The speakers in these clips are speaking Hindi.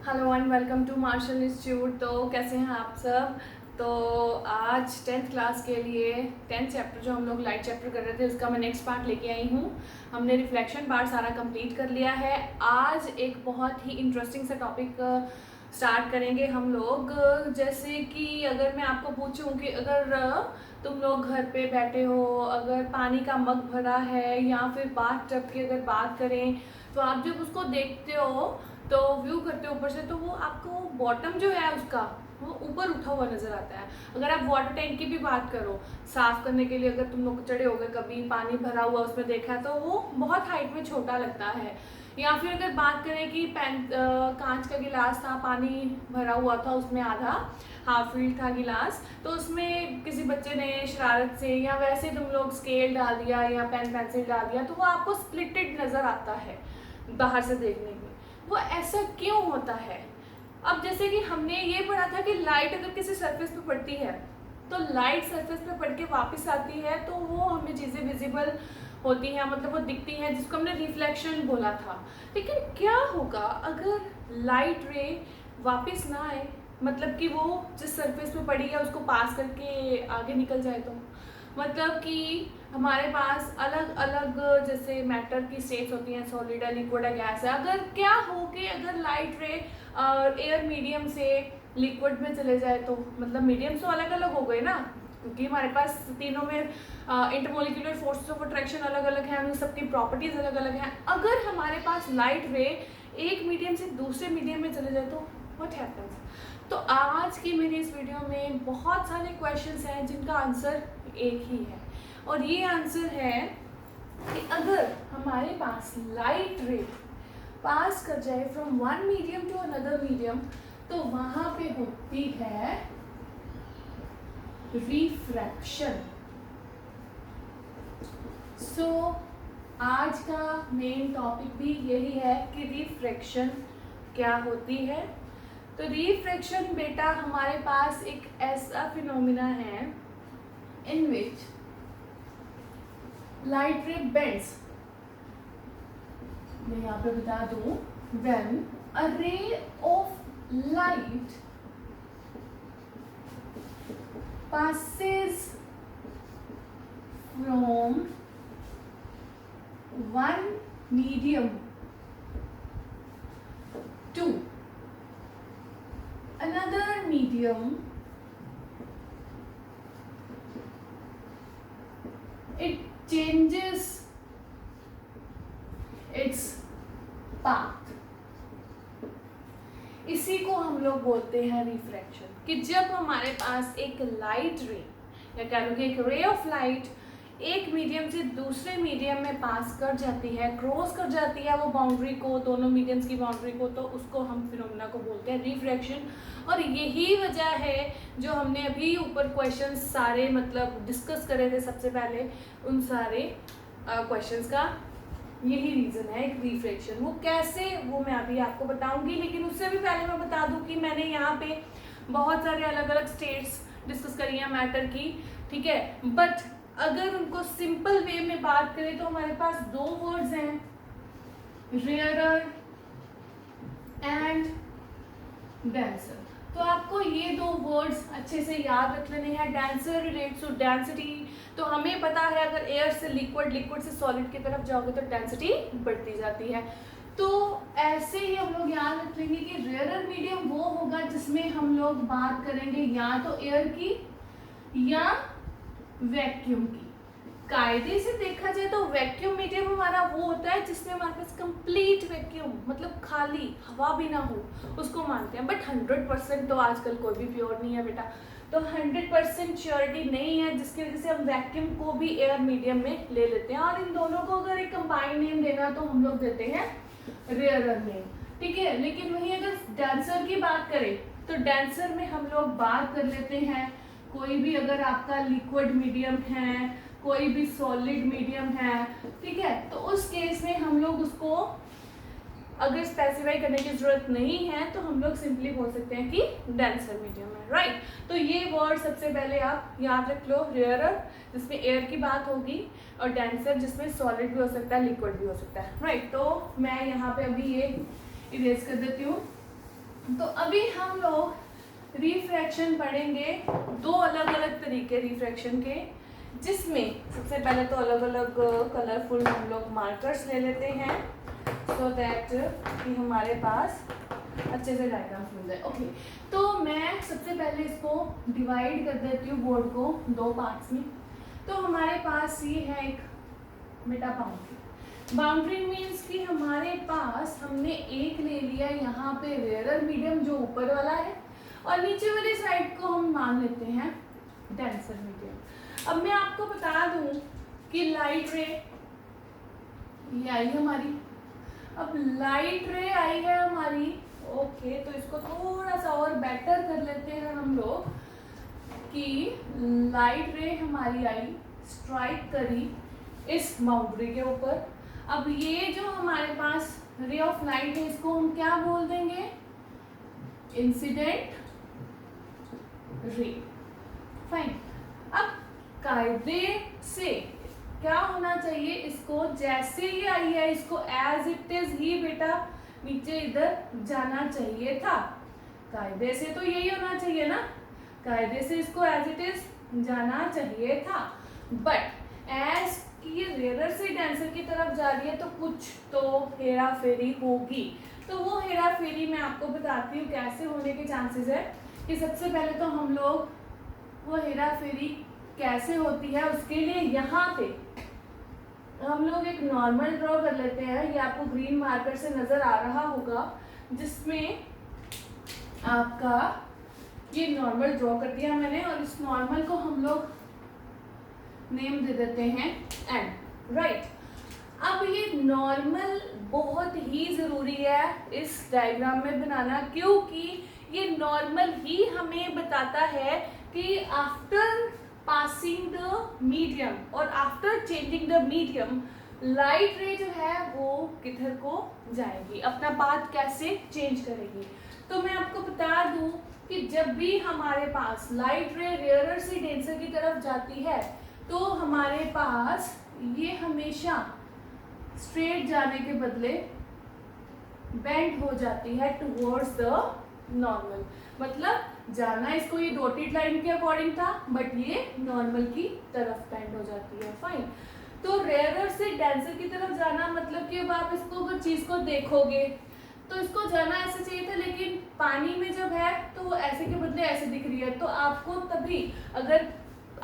Hello and welcome to Marshal institute. तो कैसे हैं आप सब। तो आज 10th क्लास के लिए 10th चैप्टर जो हम लोग लाइट चैप्टर कर रहे थे उसका मैं नेक्स्ट पार्ट लेके आई हूँ। हमने रिफ्लेक्शन पार्ट सारा कंप्लीट कर लिया है। आज एक बहुत ही इंटरेस्टिंग सा टॉपिक स्टार्ट करेंगे हम लोग। जैसे कि अगर मैं आपको पूछूं कि अगर तुम लोग घर पे बैठे हो, अगर पानी का मग भरा है या फिर बाथ टब की अगर बात करें, तो आप जब उसको देखते हो तो व्यू करते हो ऊपर से, तो वो आपको बॉटम जो है उसका वो ऊपर उठा हुआ नजर आता है। अगर आप वाटर टैंक की भी बात करो, साफ करने के लिए अगर तुम लोग चढ़े हो गए, कभी पानी भरा हुआ उसमें देखा तो वो बहुत हाइट में छोटा लगता है। या फिर अगर बात करें कि कांच का गिलास था, पानी भरा हुआ था, उसमें आधा हाफ फिल्ड था गिलास, तो उसमें किसी बच्चे ने शरारत से या वैसे तुम लोग स्केल डाल दिया या पेन पेंसिल डाल दिया, तो वो आपको स्प्लिटेड नज़र आता है बाहर से देखने में। वो ऐसा क्यों होता है। अब जैसे कि हमने ये पढ़ा था कि लाइट अगर किसी सरफेस पे पड़ती है तो लाइट सरफेस पे पड़ के वापस आती है, तो वो हमें चीज़ें विजिबल होती हैं, मतलब वो दिखती हैं, जिसको हमने रिफ्लेक्शन बोला था। लेकिन क्या होगा अगर लाइट रे वापस ना आए, मतलब कि वो जिस सरफेस पे पड़ी है उसको पास करके आगे निकल जाए, तो मतलब कि हमारे पास अलग अलग जैसे मैटर की स्टेट्स होती हैं, सॉलिड है, लिक्विड है, गैस है। अगर क्या हो कि अगर लाइट रे एयर मीडियम से लिक्विड में चले जाए, तो मतलब मीडियम तो अलग अलग हो गए ना, क्योंकि हमारे पास तीनों में इंटरमोलिकुलर फोर्सेस ऑफ अट्रैक्शन अलग अलग हैं, उन सबकी प्रॉपर्टीज अलग अलग हैं। अगर हमारे पास लाइट रे एक मीडियम से दूसरे मीडियम में चले जाए तो व्हाट हैपेंस। तो आज की मेरी इस वीडियो में बहुत सारे क्वेश्चंस हैं जिनका आंसर एक ही है, और ये आंसर है कि अगर हमारे पास लाइट रे पास कर जाए from one medium to another medium, तो वहां पे होती है रिफ्रैक्शन। सो आज का मेन टॉपिक भी यही है कि रिफ्रैक्शन क्या होती है। तो रिफ्रैक्शन बेटा हमारे पास एक ऐसा फिनोमिना है इन विच लाइट रे बेंड्स। मैं यहाँ पे बता दूं, when a ray of light passes from one medium to another medium, it changes its path। इसी को हम लोग बोलते हैं रिफ्रैक्शन। कि जब हमारे पास एक लाइट रे या कह लो कि एक रे ऑफ लाइट एक मीडियम से दूसरे मीडियम में पास कर जाती है, क्रॉस कर जाती है वो बाउंड्री को, दोनों मीडियम्स की बाउंड्री को, तो उसको हम फिनोमेना को बोलते हैं रिफ्रैक्शन। और यही वजह है जो हमने अभी ऊपर क्वेश्चन सारे मतलब डिस्कस करे थे सबसे पहले, उन सारे क्वेश्चंस का यही रीज़न है एक रिफ्रैक्शन। वो कैसे, वो मैं अभी आपको बताऊंगी, लेकिन उससे भी पहले मैं बता दूं कि मैंने यहाँ पे बहुत सारे अलग अलग स्टेट्स डिस्कस करी हैं मैटर की, ठीक है। बट अगर उनको सिंपल वे में बात करें तो हमारे पास दो वर्ड्स हैं, रेयरर एंड डेंसर। तो आपको ये दो वर्ड्स अच्छे से याद रख लेने हैं। डेंसर रिलेट्स टू डेंसिटी, तो हमें पता है अगर एयर से लिक्विड, लिक्विड से सॉलिड की तरफ जाओगे तो डेंसिटी बढ़ती जाती है। तो ऐसे ही हम लोग याद रख लेंगे कि रेयरर मीडियम वो होगा जिसमें हम लोग बात करेंगे या तो एयर की या वैक्यूम की। कायदे से देखा जाए तो वैक्यूम मीडियम हमारा वो होता है जिसमें हमारे पास कंप्लीट वैक्यूम, मतलब खाली हवा भी ना हो, उसको मानते हैं। बट 100% तो आजकल कोई भी प्योर नहीं है बेटा, तो 100% श्योरिटी नहीं है, जिसकी वजह से हम वैक्यूम को भी एयर मीडियम में ले लेते हैं। और इन दोनों को अगर एक कंबाइंड नेम देना तो हम लोग देते हैं रेयरर नेम, ठीक है। लेकिन वहीं अगर डेंसर की बात करें तो डेंसर में हम लोग बात कर लेते हैं कोई भी, अगर आपका लिक्विड मीडियम है, कोई भी सॉलिड मीडियम है, ठीक है, तो उस केस में हम लोग उसको अगर स्पेसिफाई करने की जरूरत नहीं है तो हम लोग सिंपली बोल सकते हैं कि डेंसर मीडियम है, राइट। तो ये वर्ड सबसे पहले आप याद रख लो, रेयरर जिसमें एयर की बात होगी, और डेंसर जिसमें सॉलिड भी हो सकता है, लिक्विड भी हो सकता है, राइट। तो मैं यहाँ पे अभी ये इरेज कर देती हूँ। तो अभी हम लोग रिफ्रैक्शन पढ़ेंगे, दो अलग अलग तरीके रिफ्रैक्शन के, जिसमें सबसे पहले तो अलग अलग कलरफुल हम लोग मार्कर्स ले लेते हैं सो दैट कि हमारे पास अच्छे से डायग्राम्स मिल जाए। ओके, तो मैं सबसे पहले इसको डिवाइड कर देती हूँ बोर्ड को दो पार्ट्स में। तो हमारे पास ये है एक बेटा बाउंड्री। बाउंड्री मीन्स कि हमारे पास हमने एक ले लिया यहाँ पे रेयरर मीडियम जो ऊपर वाला है, और नीचे वाली साइड को हम मान लेते हैं डेंसर मीडियम। अब मैं आपको बता दूं कि लाइट रे ये आई हमारी, अब लाइट रे आई है हमारी। ओके, तो इसको थोड़ा सा और बेटर कर लेते हैं हम लोग कि लाइट रे हमारी आई, स्ट्राइक करी इस बाउंड्री के ऊपर। अब ये जो हमारे पास रे ऑफ लाइट है इसको हम क्या बोल देंगे, इंसिडेंट रे। फाइन। अब कायदे से क्या होना चाहिए, इसको जैसे ही आई है इसको एज इट इज ही बेटा नीचे इधर जाना चाहिए था। कायदे से तो यही होना चाहिए ना, कायदे से इसको एज इट इज जाना चाहिए था। बट एज ये रेयरर से डेंसर की तरफ जा रही है तो कुछ तो हेरा फेरी होगी। तो वो हेरा फेरी मैं आपको बताती हूँ कैसे होने के चांसेस है। कि सबसे पहले तो हम लोग वो हेरा फेरी कैसे होती है उसके लिए यहाँ पे हम लोग एक नॉर्मल ड्रॉ कर लेते हैं। ये आपको ग्रीन मार्कर से नजर आ रहा होगा, जिसमें आपका ये नॉर्मल ड्रॉ कर दिया मैंने, और इस नॉर्मल को हम लोग नेम दे देते हैं एन। राइट। अब ये नॉर्मल बहुत ही जरूरी है इस डायग्राम में बनाना, क्योंकि ये नॉर्मल ही हमें बताता है कि आफ्टर पासिंग द मीडियम और after changing the medium light रे जो है वो किधर को जाएगी, अपना पाथ कैसे चेंज करेगी। तो मैं आपको बता दूं कि जब भी हमारे पास लाइट रे रेयरर से डेंसर की तरफ जाती है तो हमारे पास ये हमेशा स्ट्रेट जाने के बदले बेंड हो जाती है टुवर्ड्स द नॉर्मल। मतलब जाना इसको ये डॉटेड लाइन के अकॉर्डिंग था, बट ये नॉर्मल की तरफ बेंड हो जाती है। फाइन। तो रेयरर से डेंसर की तरफ जाना मतलब कि अब आप इसको अगर चीज को देखोगे तो इसको जाना ऐसे चाहिए था, लेकिन पानी में जब है तो वो ऐसे के बदले ऐसे दिख रही है। तो आपको तभी अगर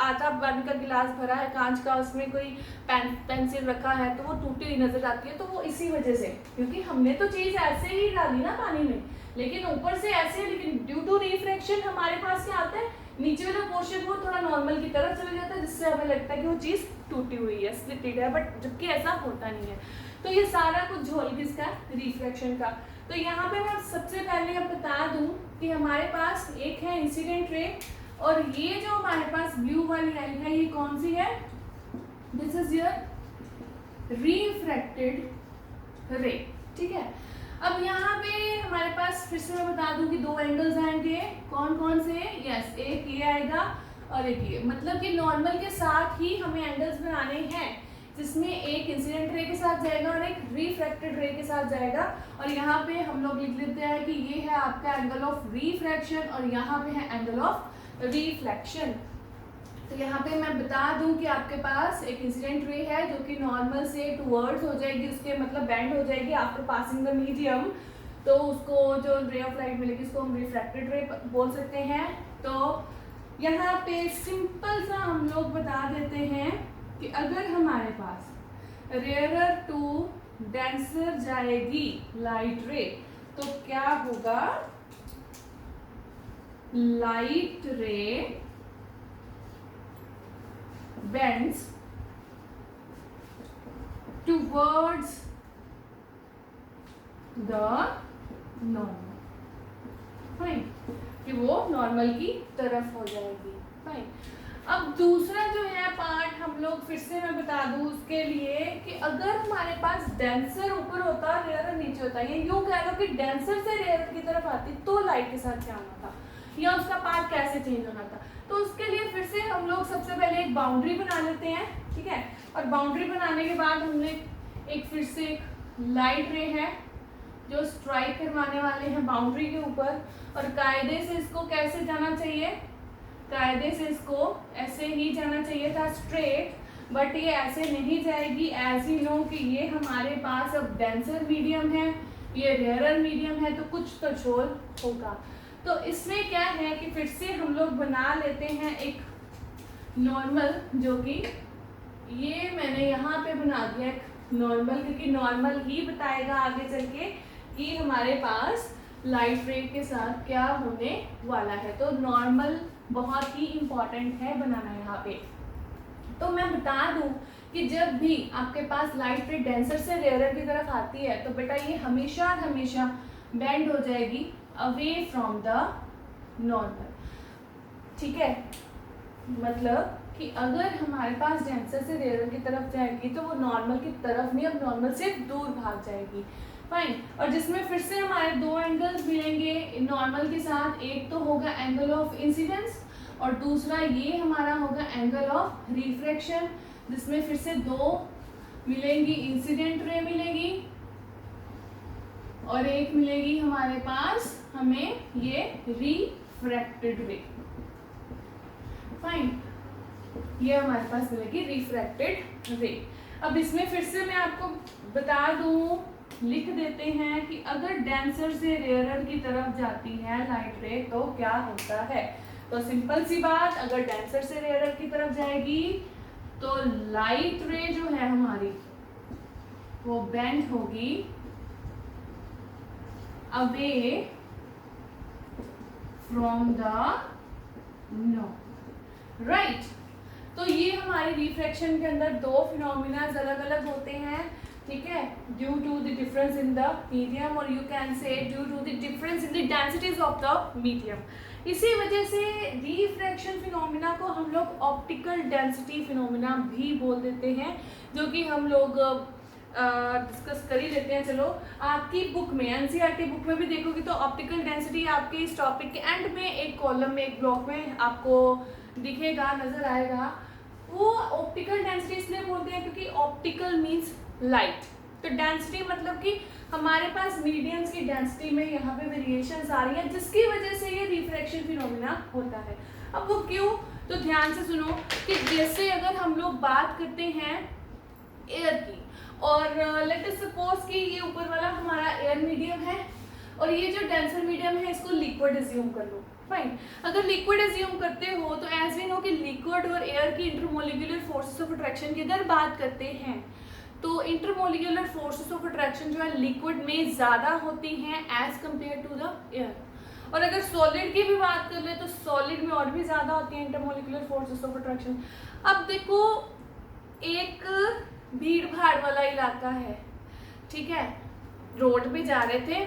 आधा पानी का गिलास भरा है कांच का, उसमें कोई पेंसिल रखा है तो वो टूटी हुई नजर आती है। तो वो इसी वजह से, क्योंकि हमने तो चीज ऐसे ही डाली ना पानी में, लेकिन ऊपर से ऐसे, लेकिन ड्यू टू रिफ्रैक्शन हमारे पास क्या आता है, नीचे वाला पोर्शन वो थोड़ा नॉर्मल की तरफ चला जाता है, जिससे हमें लगता है कि वो चीज टूटी हुई है, स्लिटेड है, बट जबकि ऐसा होता नहीं है। तो ये सारा कुछ झोल किसका, रिफ्रैक्शन का। तो यहाँ पे मैं सबसे पहले अब बता दूं कि हमारे पास एक है इंसिडेंट रे, और ये जो हमारे पास ब्लू वाली आई है ये कौन सी है, दिस इज योर रिफ्रैक्टेड रे। ठीक है। अब यहाँ पे हमारे पास फिर से मैं बता दूं कि दो एंगल्स आएंगे, कौन कौन से, यस, एक ये आएगा और एक ये। मतलब कि नॉर्मल के साथ ही हमें एंगल्स बनाने हैं, जिसमें एक इंसिडेंट रे के साथ जाएगा और एक रिफ्रैक्टेड रे के साथ जाएगा। और यहाँ पे हम लोग लिख लेते हैं कि ये है आपका एंगल ऑफ रिफ्रैक्शन और यहाँ पे है एंगल ऑफ रिफ्लेक्शन। तो यहाँ पे मैं बता दूं कि आपके पास एक इंसिडेंट रे है जो कि नॉर्मल से टुवर्ड्स हो जाएगी, उसके मतलब बेंड हो जाएगी आफ्टर पासिंग द मीडियम। तो उसको जो रे ऑफ लाइट मिलेगी उसको हम रिफ्रैक्टेड रे बोल सकते हैं। तो यहाँ पे सिंपल सा हम लोग बता देते हैं कि अगर हमारे पास रेयरर टू डेंसर जाएगी लाइट रे तो क्या होगा, लाइट रे bends towards the normal। Fine, कि वो नॉर्मल की तरफ हो जाएगी। फाइन। अब दूसरा जो है पार्ट हम लोग फिर से मैं बता दूं उसके लिए कि अगर हमारे पास डेंसर ऊपर होता रेयर नीचे होता, ये यूं कह लो कि डेंसर से रेयर की तरफ आती तो लाइट के साथ क्या होना था या उसका पार्ट कैसे चेंज होना था। तो उसके लिए फिर से हम लोग सबसे पहले एक बाउंड्री बना लेते हैं। ठीक है। और बाउंड्री बनाने के बाद हमने एक फिर से लाइट रे है जो स्ट्राइक करवाने वाले हैं बाउंड्री के ऊपर, और कायदे से इसको कैसे जाना चाहिए, कायदे से इसको ऐसे ही जाना चाहिए था स्ट्रेट, बट ये ऐसे नहीं जाएगी। एज यू नो कि ये हमारे पास अब डेंसर मीडियम है, ये रेयरर मीडियम है, तो कुछ तो छोल होगा। तो इसमें क्या है कि फिर से हम लोग बना लेते हैं एक नॉर्मल, जो कि ये मैंने यहाँ पे बना दिया एक नॉर्मल, क्योंकि नॉर्मल ही बताएगा आगे चल के कि हमारे पास लाइट रे के साथ क्या होने वाला है। तो नॉर्मल बहुत ही इम्पॉर्टेंट है बनाना यहाँ पे। तो मैं बता दूं कि जब भी आपके पास लाइट रे डेंसर से रेयरर की तरफ आती है तो बेटा ये हमेशा हमेशा बेंड हो जाएगी अवे फ्रॉम द नॉर्मल, ठीक है। मतलब कि अगर हमारे पास डेंसर से रेयरर की तरफ जाएगी तो वो नॉर्मल की तरफ नहीं, अब नॉर्मल से दूर भाग जाएगी, फाइन। और जिसमें फिर से हमारे दो एंगल्स मिलेंगे नॉर्मल के साथ, एक तो होगा एंगल ऑफ इंसिडेंस और दूसरा ये हमारा होगा एंगल ऑफ रिफ्रैक्शन, जिसमें फिर से दो मिलेंगी, इंसिडेंट रे मिलेगी और एक मिलेगी हमारे पास हमें ये रिफ्रैक्टेड रे, फाइन। ये हमारे पास मिलेगी रिफ्रैक्टेड रे। अब इसमें फिर से मैं आपको बता दूं, लिख देते हैं कि अगर डेंसर से रेयरर की तरफ जाती है लाइट रे तो क्या होता है। तो सिंपल सी बात, अगर डेंसर से रेयरर की तरफ जाएगी तो लाइट रे जो है हमारी वो बेंड होगी away from the north, right. तो ये हमारे रिफ्रैक्शन के अंदर दो फिनोमिना अलग अलग होते हैं, ठीक है, due to the difference in the medium, और you can say due to the difference in the densities of the medium. इसी वजह से रिफ्रैक्शन फिनोमिना को हम लोग ऑप्टिकल डेंसिटी फिनोमिना भी बोल देते हैं, जो कि हम लोग डिस्कस कर ही लेते हैं। चलो आपकी बुक में, एनसीईआरटी बुक में भी देखोगे तो ऑप्टिकल डेंसिटी आपके इस टॉपिक के एंड में एक कॉलम में, एक ब्लॉक में आपको दिखेगा, नजर आएगा। वो ऑप्टिकल डेंसिटी इसलिए बोलते हैं क्योंकि ऑप्टिकल मीन्स लाइट, तो डेंसिटी मतलब कि हमारे पास मीडियम्स की डेंसिटी में यहाँ पे वेरिएशंस आ रही है, जिसकी वजह से ये रिफ्रैक्शन फिनोमिना होता है। अब वो क्यों, तो ध्यान से सुनो कि जैसे अगर हम लोग बात करते हैं एयर की, और लेट अस सपोज कि ये ऊपर वाला हमारा एयर मीडियम है और ये जो डेंसर मीडियम है इसको लिक्विड एज्यूम कर लो, फाइन। अगर लिक्विड एज्यूम करते हो तो एज वी नो कि लिक्विड और एयर की इंटरमोलिकुलर फोर्सेस ऑफ अट्रैक्शन की अगर बात करते हैं तो इंटरमोलिकुलर फोर्सेस ऑफ अट्रैक्शन जो है लिक्विड में ज़्यादा होती हैं as compared to the air. और अगर सॉलिड की भी बात कर ले तो सॉलिड में और भी ज़्यादा होती है इंटरमोलिकुलर फोर्सेस ऑफ अट्रैक्शन। अब देखो एक भीड़ भाड़ वाला इलाका है, ठीक है, रोड पे जा रहे थे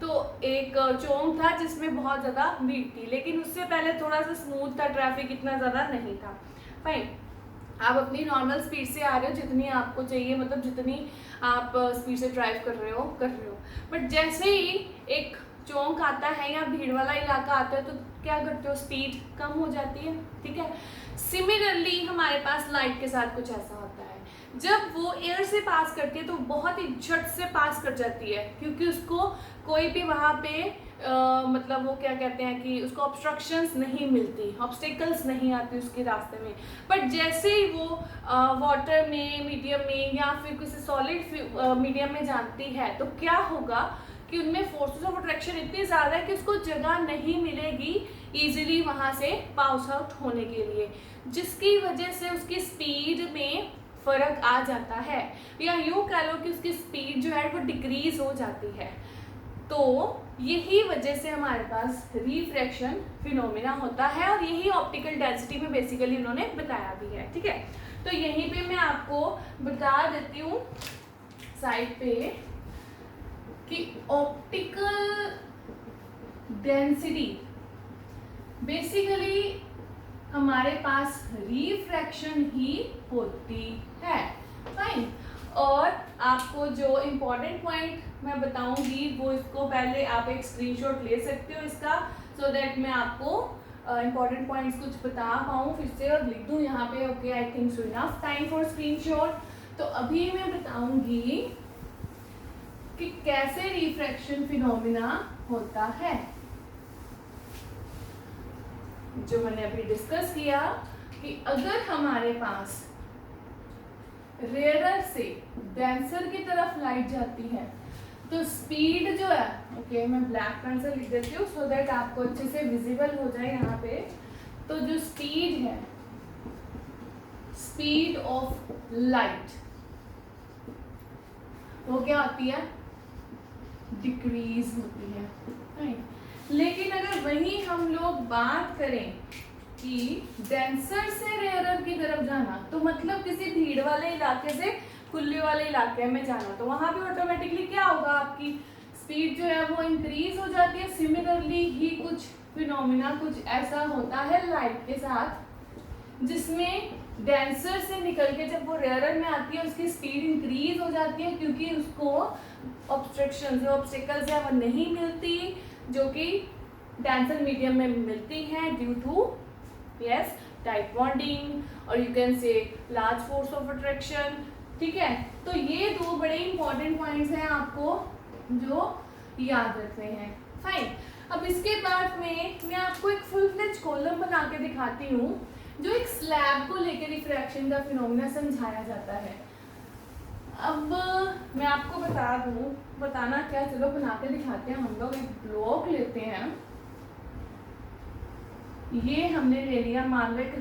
तो एक चौक था जिसमें बहुत ज़्यादा भीड़ थी, लेकिन उससे पहले थोड़ा सा स्मूथ था, ट्रैफिक इतना ज़्यादा नहीं था, फाइन। आप अपनी नॉर्मल स्पीड से आ रहे हो जितनी आपको चाहिए, मतलब जितनी आप स्पीड से ड्राइव कर रहे हो, बट जैसे ही एक चौक आता है या भीड़ वाला इलाका आता है तो क्या करते हो, स्पीड कम हो जाती है, ठीक है। सिमिलरली हमारे पास लाइट के साथ कुछ ऐसा होता है, जब वो एयर से पास करती है तो बहुत ही झट से पास कर जाती है, क्योंकि उसको कोई भी वहाँ पे मतलब वो क्या कहते हैं कि उसको ऑब्स्ट्रक्शंस नहीं मिलती, ऑब्स्टिकल्स नहीं आती उसके रास्ते में। बट जैसे ही वो वाटर में, मीडियम में या फिर किसी सॉलिड मीडियम में जाती है तो क्या होगा कि उनमें फोर्सेस ऑफ अट्रैक्शन इतनी ज़्यादा है कि उसको जगह नहीं मिलेगी ईजिली वहाँ से पास आउट होने के लिए, जिसकी वजह से उसकी स्पीड में फ़र्क आ जाता है, या यूँ कह लो कि उसकी स्पीड जो है वो डिक्रीज हो जाती है। तो यही वजह से हमारे पास रिफ्रैक्शन फिनोमिना होता है, और यही ऑप्टिकल डेंसिटी में बेसिकली उन्होंने बताया भी है, ठीक है। तो यहीं पे मैं आपको बता देती हूँ साइड पे कि ऑप्टिकल डेंसिटी बेसिकली हमारे पास रिफ्रैक्शन ही होती है, फाइन। और आपको जो इम्पोर्टेंट पॉइंट मैं बताऊंगी वो इसको पहले आप एक स्क्रीनशॉट ले सकते हो इसका, सो दैट मैं आपको इम्पोर्टेंट पॉइंट्स कुछ बता पाऊँ फिर से और लिख दूँ यहाँ पे। Okay, I think so enough time for screenshot. तो अभी मैं बताऊंगी कि कैसे रिफ्रैक्शन फिनोमिना होता है, जो मैंने अभी डिस्कस किया कि अगर हमारे पास रेयरर से डेंसर की तरफ लाइट जाती है तो स्पीड जो है, ओके मैं ब्लैक पेन से लिख देती हूँ सो दैट आपको अच्छे से विजिबल हो जाए यहाँ पे। तो जो स्पीड है, स्पीड ऑफ लाइट, वो क्या होती है, डिक्रीज होती है, राइट। लेकिन अगर वही हम लोग बात करें कि डेंसर से रेयरर की तरफ जाना, तो मतलब किसी भीड़ वाले इलाके से खुले वाले इलाके में जाना, तो वहां पे ऑटोमेटिकली क्या होगा, आपकी स्पीड जो है वो इंक्रीज हो जाती है। सिमिलरली ही कुछ फिनोमिना कुछ ऐसा होता है लाइट के साथ, जिसमें डेंसर से निकल के जब वो रेयरर में आती है उसकी स्पीड इंक्रीज हो जाती है, क्योंकि उसको ऑब्स्ट्रक्शन जो ऑब्स्टिकल्स है वो नहीं मिलती जो कि डेंसर मीडियम में मिलती हैं due to yes tight bonding और you can say large force of attraction, ठीक है। तो ये दो बड़े इंपॉर्टेंट पॉइंट्स हैं आपको जो याद रखने हैं, फाइन। अब इसके बाद में मैं आपको एक फुल फ्लेज कॉलम बना के दिखाती हूँ जो एक स्लैब को लेकर रिफ्रैक्शन का फिनोमिना समझाया जाता है। अब मैं आपको बता दूँ, बताना क्या, चलो बना के दिखाते हैं। हम लोग एक ब्लॉक लेते हैं, ये हमने ले लिया, मान लो एक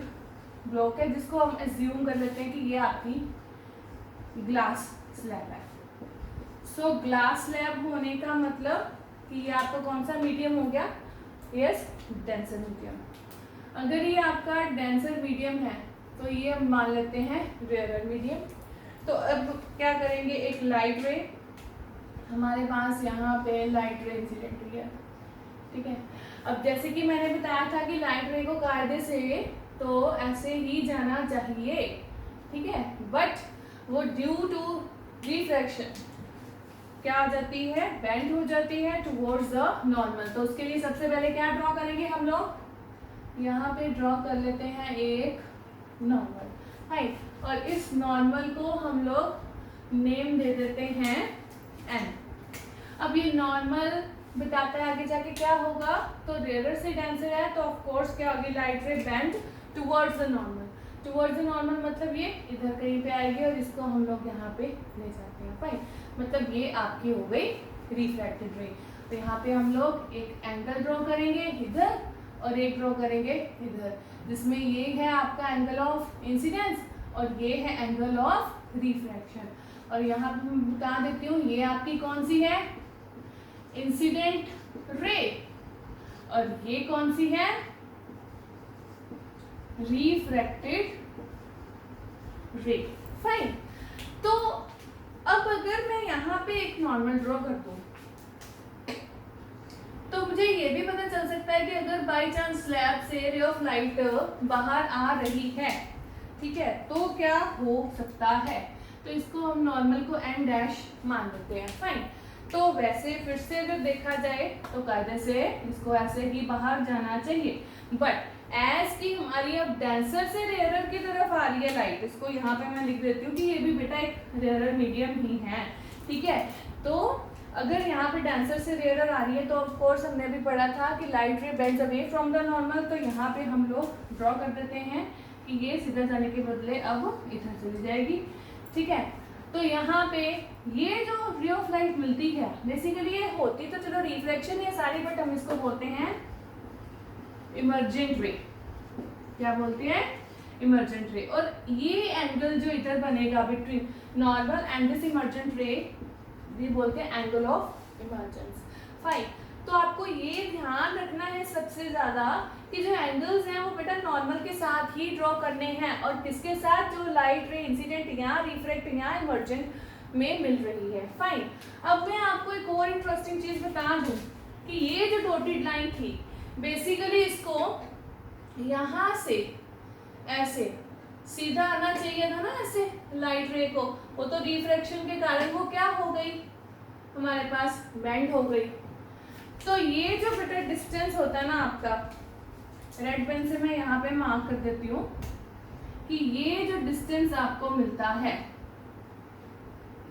ब्लॉक है जिसको हम एज्यूम कर लेते हैं कि ये आपकी ग्लास स्लैब है। सो ग्लास स्लैब होने का मतलब कि ये आपका कौन सा मीडियम हो गया, यस डेंसर मीडियम। अगर ये आपका डेंसर मीडियम है तो ये हम मान लेते हैं रेयरर मीडियम। तो अब क्या करेंगे, एक लाइट रे हमारे पास यहाँ पे लाइट रे इंसिडेंट हुई है, ठीक है। अब जैसे कि मैंने बताया था कि लाइट रे को कायदे से तो ऐसे ही जाना चाहिए, ठीक है, बट वो ड्यू टू रिफ्रैक्शन क्या हो जाती है, बेंड हो जाती है टुवर्ड्स द नॉर्मल। तो उसके लिए सबसे पहले क्या ड्रॉ करेंगे हम लोग, यहाँ पे ड्रॉ कर लेते हैं एक नॉर्मल, राइट। और इस नॉर्मल को हम लोग नेम दे देते हैं एन। अब ये नॉर्मल बताता है आगे जाके क्या होगा, तो रेयरर से डेंसर है तो ऑफ कोर्स क्या होगी, लाइट रे bend towards the normal. Towards the normal मतलब ये इधर कहीं पे आएगी और इसको हम लोग यहाँ पे ले जाते हैं, फाइन। मतलब ये आपकी हो गई रिफ्रैक्टेड रे। तो यहाँ पे हम लोग एक एंगल ड्रॉ करेंगे इधर और एक ड्रॉ करेंगे इधर, जिसमें ये है आपका एंगल ऑफ इंसिडेंस और ये है एंगल ऑफ रिफ्रैक्शन। और यहाँ पे मैं बता देती हूँ ये आपकी कौन सी है, इंसिडेंट रे, और ये कौन सी है, रिफ्रैक्टेड रे, फाइन। तो अब अगर मैं यहाँ पे एक नॉर्मल ड्रॉ कर दूं तो मुझे ये भी पता चल सकता है कि अगर बाई चांस स्लैब से रे ऑफ लाइट बाहर आ रही है, ठीक है, तो क्या हो सकता है, तो इसको हम नॉर्मल को एन डैश मान लेते हैं, फाइन। तो वैसे फिर से अगर देखा जाए तो कायदे से इसको ऐसे ही बाहर जाना चाहिए, बट एज की हमारी अब डेंसर से रेयरर की तरफ आ रही है लाइट, इसको यहाँ पे मैं लिख देती हूँ कि ये भी बेटा एक रेयरर मीडियम ही है, ठीक है। तो अगर यहाँ पे डेंसर से रेयरर आ रही है तो ऑफ कोर्स हमने भी पढ़ा था कि light ray bends away from the normal, तो यहाँ पे हम लोग ड्रॉ कर देते हैं कि ये सीधा जाने के बदले अब इधर चली जाएगी, ठीक है। तो यहाँ पे ये जो रे ऑफ लाइट मिलती है बेसिकली ये होती तो चलो रिफ्लेक्शन है सारी, बट हम इसको बोलते हैं इमर्जेंट रे। क्या बोलते हैं, इमर्जेंट रे। और ये एंगल जो इधर बनेगा between normal and this emergent रे भी बोलते हैं एंगल ऑफ इमर्जेंस, फाइन। तो आपको ये ध्यान रखना है सबसे ज्यादा कि जो एंगल्स हैं वो बेटा नॉर्मल के साथ ही ड्रॉ करने हैं, और किसके साथ, जो लाइट रे इंसिडेंट या रिफ्रैक्ट या इमर्जेंट में मिल रही है, फाइन। अब मैं आपको एक और इंटरेस्टिंग चीज बता दूं कि ये जो डॉटेड लाइन थी बेसिकली इसको यहाँ से ऐसे सीधा आना चाहिए था ना, ऐसे लाइट रे को, वो तो रिफ्रैक्शन के कारण वो क्या हो गई, हमारे पास बेंड हो गई। तो ये जो बेटा डिस्टेंस होता है ना आपका, रेड पेन से मैं यहाँ पे मार्क कर देती हूँ कि ये जो डिस्टेंस आपको मिलता है,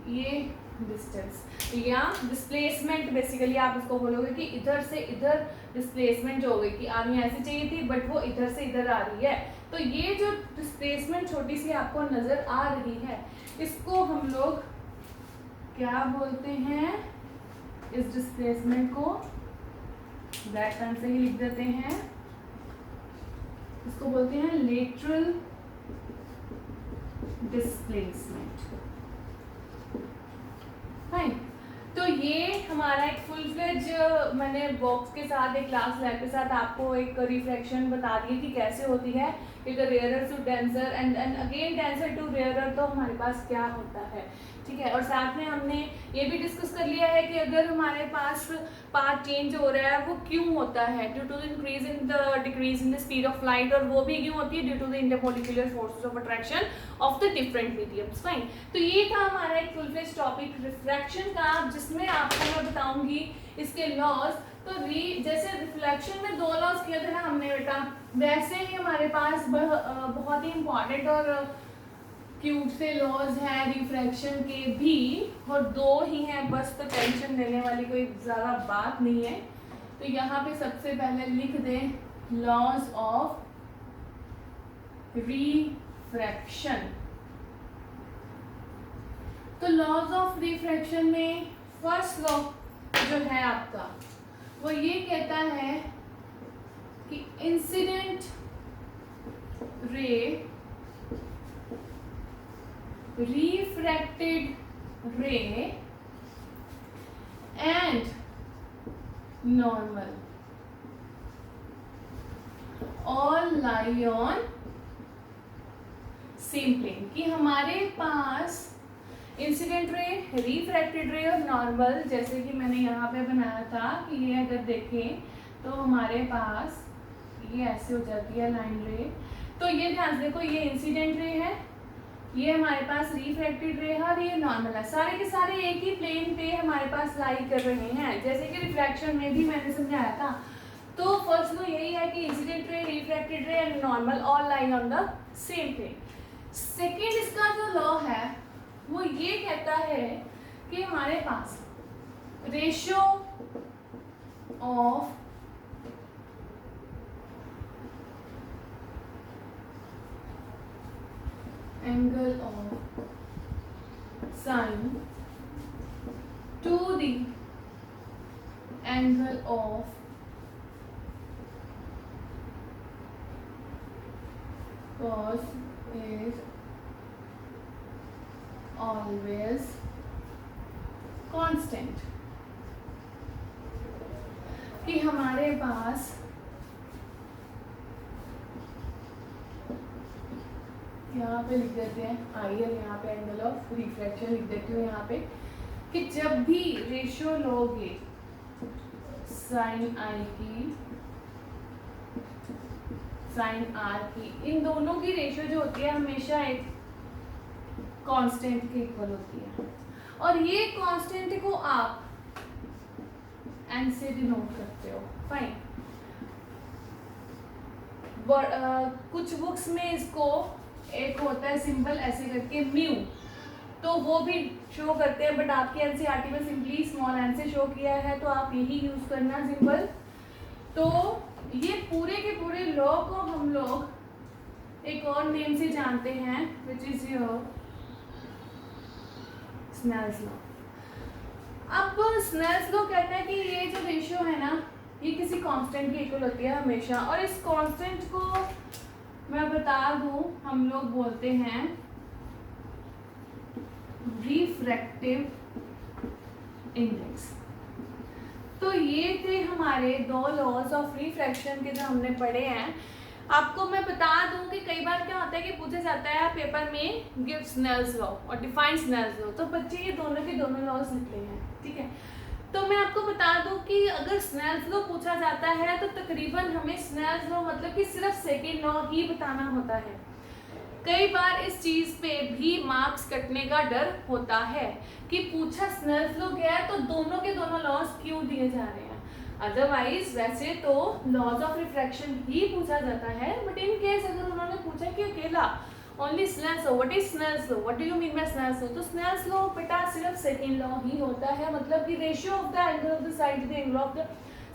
ये डिस्टेंस या डिस्प्लेसमेंट, बेसिकली आप इसको बोलोगे कि इधर से इधर डिस्प्लेसमेंट जो हो गई कि आनी ऐसे चाहिए थी बट वो इधर से इधर आ रही है। तो ये जो डिस्प्लेसमेंट छोटी सी आपको नजर आ रही है इसको हम लोग क्या बोलते हैं, इस डिस्प्लेसमेंट को ब्लैक पेन से ही लिख देते हैं, इसको बोलते हैं लेटरल डिस्प्लेसमेंट। फाइन, तो ये हमारा एक फुल फ्लेज मैंने बॉक्स के साथ एक क्लास लैब के साथ आपको एक रिफ्लेक्शन बता दी कि कैसे होती है, rarer to denser and again denser to rarer, तो हमारे पास क्या होता है, ठीक है। और साथ में हमने ये भी डिस्कस कर लिया है कि अगर हमारे पास पाथ चेंज हो रहा है वो क्यों होता है, due to the increase in the decrease in the speed of light, और वो भी क्यों होती है due to the intermolecular forces of attraction of the different mediums. Fine, तो ये था हमारा एक फुल फ्लेज टॉपिक रिफ्रैक्शन का, जिसमें आपको मैं बताऊंगी इसके लॉज। तो जैसे रिफ्लेक्शन में दो लॉज किए थे ना हमने बेटा, वैसे ही हमारे पास बहुत ही इंपॉर्टेंट और क्यूट से लॉज हैं रिफ्रैक्शन के भी, और दो ही हैं बस, तो टेंशन लेने वाली कोई ज़्यादा बात नहीं है। तो यहाँ पे सबसे पहले लिख दें लॉज ऑफ रिफ्रैक्शन। तो लॉज ऑफ रिफ्रैक्शन में फर्स्ट लॉ जो है आपका वो ये कहता है कि incident ray refracted ray and normal all lie on same plane, कि हमारे पास इंसिडेंट रे, रिफ्रैक्टेड रे और नॉर्मल, जैसे कि मैंने यहाँ पे बनाया था कि ये अगर देखें तो हमारे पास ये ऐसे हो जाती है लाइन रे। तो ये ध्यान से देखो, ये इंसिडेंट रे है, ये हमारे पास रिफ्रैक्टेड रे है और ये नॉर्मल है, सारे के सारे एक ही प्लेन पे हमारे पास लाई कर रहे हैं, जैसे कि रिफ्लेक्शन में भी मैंने समझाया था। तो फर्स्ट लॉ यही है कि incident ray, refracted ray and normal all lie on the same plane. Second इसका जो लॉ है वो ये कहता है कि हमारे पास ratio of angle of sine to the angle of cos is always constant, कि हमारे पास यहाँ पे लिख देते हैं आइए, यहाँ पे एंगल ऑफ रिफ्लेक्शन लिख देती हूँ यहाँ पे, कि जब भी रेशियो लोगे साइन आई की, साइन आर की, इन दोनों की रेशियो जो होती है हमेशा एक कांस्टेंट के इक्वल होती है, और ये कांस्टेंट को आप एन से डिनोट करते हो। फाइन, कुछ बुक्स में इसको एक होता है सिंबल ऐसे करके म्यू, तो वो भी शो करते हैं, बट आपकी एनसीईआरटी में सिंपली स्मॉल एन से शो किया है, तो आप यही यूज करना सिंबल। तो ये पूरे के पूरे लॉ को हम लोग एक और नेम से जानते हैं, which is your Snell's law. अब स्नेल्स लॉ कहता है कि ये जो रेशियो है ना, ये किसी कांस्टेंट के इक्वल होती है हमेशा, और इस कांस्टेंट को मैं बता दूं हम लोग बोलते हैं रिफ्रैक्टिव इंडेक्स। तो ये थे हमारे दो लॉज ऑफ रिफ्रैक्शन के जो हमने पढ़े हैं। आपको मैं बता दूं कि कई बार क्या होता है कि पूछा जाता है पेपर में गिव स्नेल्स लॉ और डिफाइन स्नेल्स लॉ, तो बच्चे ये दोनों के दोनों लॉज लिखते हैं, ठीक है। तो मैं आपको बता दूं कि अगर स्नेल्स लॉ पूछा जाता है तो तकरीबन हमें स्नेल्स लॉ मतलब कि सिर्फ सेकेंड लॉ ही बताना होता है। कई बार इस चीज़ पे भी मार्क्स कटने का डर होता है कि पूछा स्नेल्स लॉ गया तो दोनों के दोनों लॉज क्यों दिए जा रहे हैं, अदरवाइज वैसे तो लॉज ऑफ रिफ्रैक्शन ही पूछा जाता है, बट इन केस अगर उन्होंने पूछा कि अकेला only Snell's law. What is Snell's law? What do you mean by Snell's law? तो स्नेल्स लॉ बेटा सिर्फ सेकंड लॉ ही होता है, मतलब कि ratio of the angle of the side to the angle of the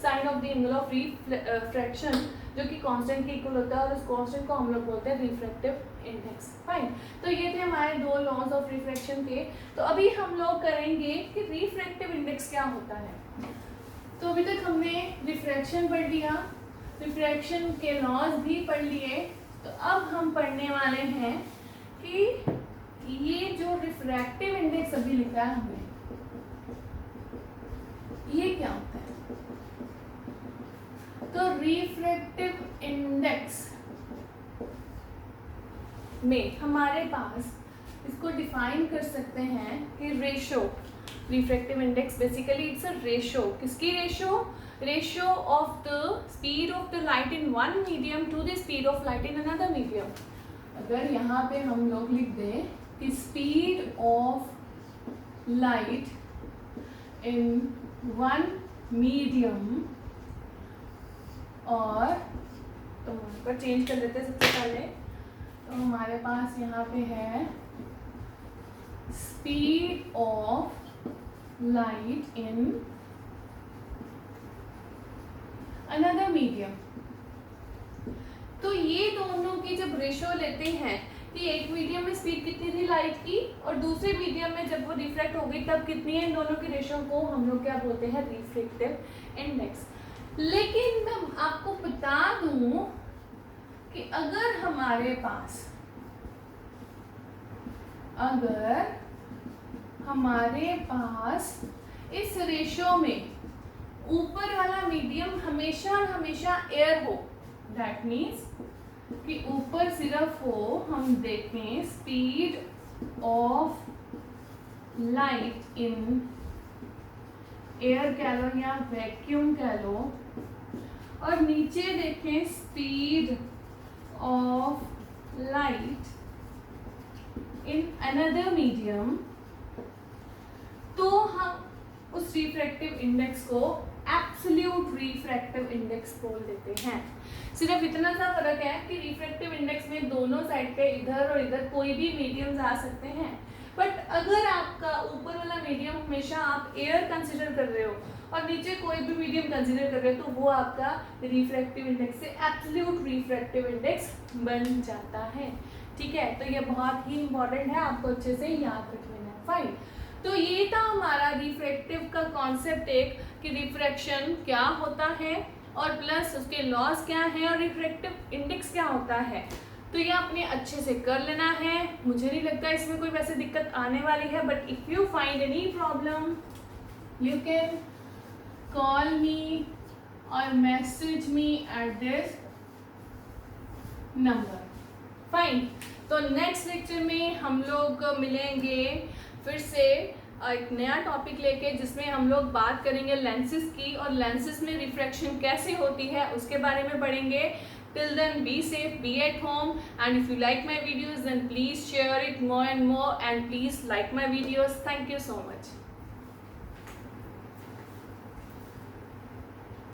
sine of the angle of refraction, जो कि कांस्टेंट के इक्वल होता है, और उस कांस्टेंट को हम लोग बोलते हैं रिफ्रैक्टिव इंडेक्स. फाइन. तो ये थे हमारे दो लॉज ऑफ रिफ्रैक्शन के. तो अभी हम लोग करेंगे कि रिफ्रैक्टिव इंडेक्स क्या होता है. तो अभी तक हमने रिफ्रैक्शन पढ़ लिया, रिफ्रैक्शन के लॉज भी पढ़ लिए. तो अब हम पढ़ने वाले हैं कि ये जो रिफ्रैक्टिव इंडेक्स अभी लिखा है हमने, ये क्या होता है. तो रिफ्रैक्टिव इंडेक्स में हमारे पास इसको डिफाइन कर सकते हैं कि ratio. Refractive index basically it's a ratio. किसकी ratio? Ratio of the speed of the light in one medium to the speed of light in another medium. अगर यहाँ पे हम लोग लिख दें कि speed of light in one medium, और तो इसको चेंज कर देते हैं सबसे पहले. तो हमारे पास यहाँ पे है speed of light in another medium. तो ये दोनों की जब रेशो लेते हैं कि एक मीडियम में स्पीड कितनी थी लाइट की, और दूसरे मीडियम में जब वो रिफ्रैक्ट हो गई तब कितनी है, इन दोनों की रेशो को हम लोग क्या बोलते हैं, रिफ्रैक्टिव इंडेक्स. लेकिन मैं आपको बता दूं कि अगर हमारे पास इस रेशो में ऊपर वाला मीडियम हमेशा हमेशा एयर हो, दैट मीन्स कि ऊपर सिर्फ हो, हम देखें speed of light in air कह लो या वैक्यूम कह लो, और नीचे देखें speed of light in another medium, तो हम उस रिफ्रैक्टिव इंडेक्स को एब्सोल्यूट रिफ्रैक्टिव इंडेक्स बोल देते हैं. सिर्फ इतना सा फर्क है कि रिफ्रैक्टिव इंडेक्स में दोनों साइड पे इधर और इधर कोई भी मीडियम आ सकते हैं. बट अगर आपका ऊपर वाला मीडियम हमेशा आप एयर कंसिडर कर रहे हो और नीचे कोई भी मीडियम कंसिडर कर रहे हो, तो वो आपका रिफ्रैक्टिव इंडेक्स से एब्सोल्यूट रिफ्रैक्टिव इंडेक्स बन जाता है. ठीक है, तो ये बहुत ही इंपॉर्टेंट है, आपको अच्छे से याद रख लेना है. फाइन. तो ये था हमारा रिफ्रैक्टिव का कॉन्सेप्ट, एक कि रिफ्रैक्शन क्या होता है और प्लस उसके लॉस क्या है और रिफ्रैक्टिव इंडेक्स क्या होता है. तो ये आपने अच्छे से कर लेना है. मुझे नहीं लगता इसमें कोई वैसे दिक्कत आने वाली है, but if you find any problem you can call me और message me at this number. Fine. तो नेक्स्ट लेक्चर में हम लोग मिलेंगे फिर से एक नया टॉपिक लेके, जिसमें हम लोग बात करेंगे लेंसेज की, और लेंसेज में रिफ्रैक्शन कैसे होती है उसके बारे में पढ़ेंगे. Till then, be safe, be at home, and if you like my videos, then please share it more and more, and please like my videos. Thank you so much.